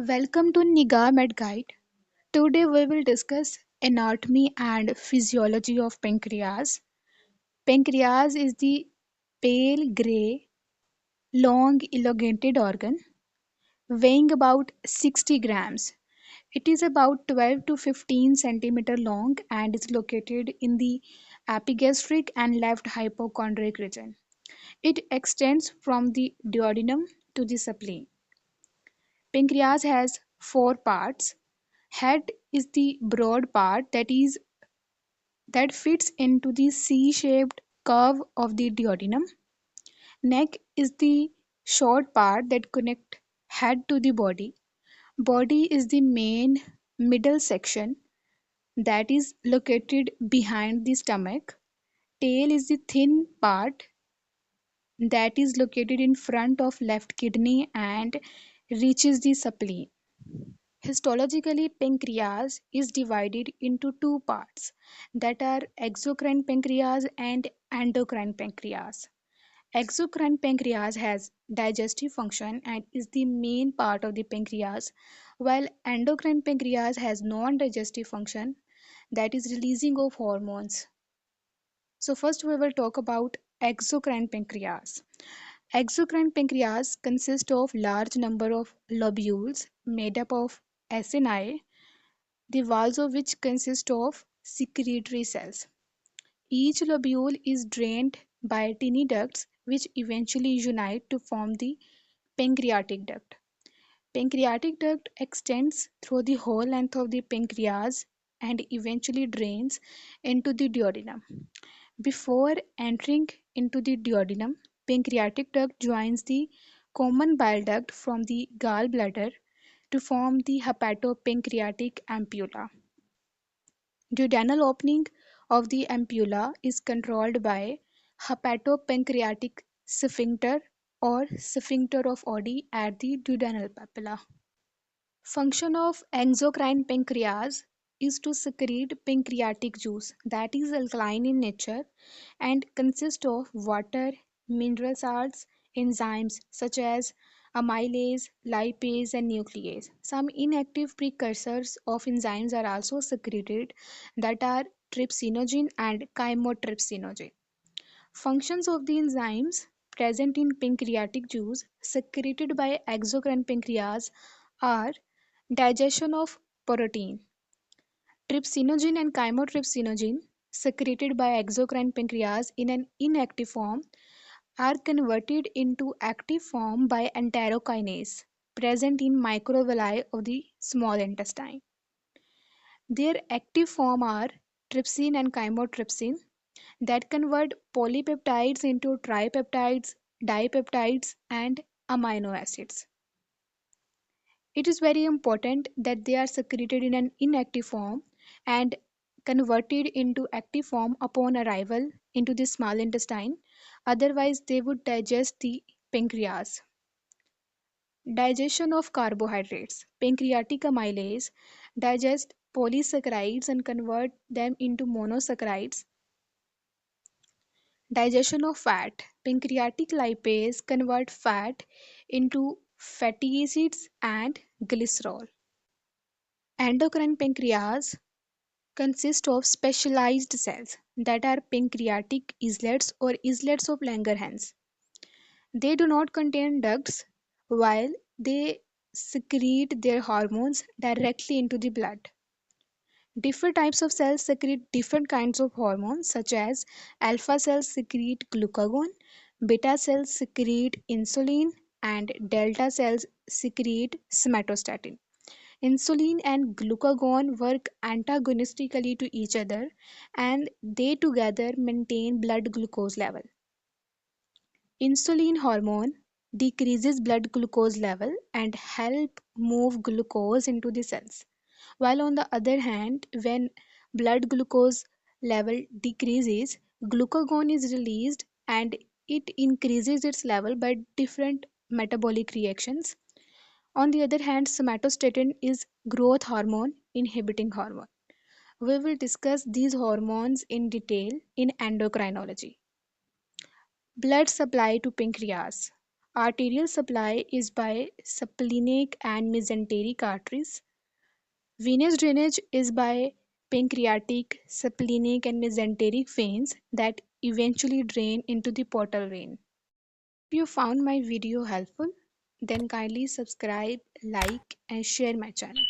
Welcome to Niga medguide. Today we will discuss anatomy and physiology of pancreas. Pancreas is the pale gray, long elongated organ weighing about 60 grams. It is about 12 to 15 centimeter long and is located in the epigastric and left hypochondriac region. It extends from the duodenum to the spleen. Pancreas has four parts. Head is the broad part that fits into the C-shaped curve of the duodenum. Neck is the short part that connects head to the body. Body is the main middle section that is located behind the stomach. Tail is the thin part that is located in front of left kidney and reaches the spleen. Histologically, pancreas is divided into two parts that are exocrine pancreas and endocrine pancreas. Exocrine pancreas has digestive function and is the main part of the pancreas, while endocrine pancreas has non-digestive function, that is releasing of hormones. So first we will talk about exocrine pancreas. Exocrine pancreas consists of large number of lobules made up of acini, the walls of which consist of secretory cells. Each lobule is drained by tiny ducts which eventually unite to form the pancreatic duct. Pancreatic duct extends through the whole length of the pancreas and eventually drains into the duodenum. Before entering into the duodenum, pancreatic duct joins the common bile duct from the gallbladder to form the hepatopancreatic ampulla. Duodenal opening of the ampulla is controlled by hepatopancreatic sphincter or sphincter of Oddi at the duodenal papilla. Function of exocrine pancreas is to secrete pancreatic juice that is alkaline in nature and consists of water, mineral salts, enzymes such as amylase, lipase, and nuclease. Some inactive precursors of enzymes are also secreted that are trypsinogen and chymotrypsinogen. Functions of the enzymes present in pancreatic juice secreted by exocrine pancreas are digestion of protein. Trypsinogen and chymotrypsinogen, secreted by exocrine pancreas in an inactive form, are converted into active form by enterokinase, present in microvilli of the small intestine. Their active form are trypsin and chymotrypsin that convert polypeptides into tripeptides, dipeptides, and amino acids. It is very important that they are secreted in an inactive form and converted into active form upon arrival into the small intestine, otherwise, they would digest the pancreas. Digestion of carbohydrates. Pancreatic amylase digest polysaccharides and convert them into monosaccharides. Digestion of fat. Pancreatic lipase convert fat into fatty acids and glycerol. Endocrine pancreas consist of specialized cells that are pancreatic islets or islets of Langerhans. They do not contain ducts while they secrete their hormones directly into the blood. Different types of cells secrete different kinds of hormones such as alpha cells secrete glucagon, beta cells secrete insulin, and delta cells secrete somatostatin. Insulin and glucagon work antagonistically to each other and they together maintain blood glucose level. Insulin hormone decreases blood glucose level and help move glucose into the cells. While on the other hand, when blood glucose level decreases, glucagon is released and it increases its level by different metabolic reactions. On the other hand, somatostatin is growth hormone inhibiting hormone. We will discuss these hormones in detail in endocrinology. Blood supply to pancreas. Arterial supply is by splenic and mesenteric arteries. Venous drainage is by pancreatic, splenic, and mesenteric veins that eventually drain into the portal vein. If you found my video helpful, then kindly subscribe, like, and share my channel.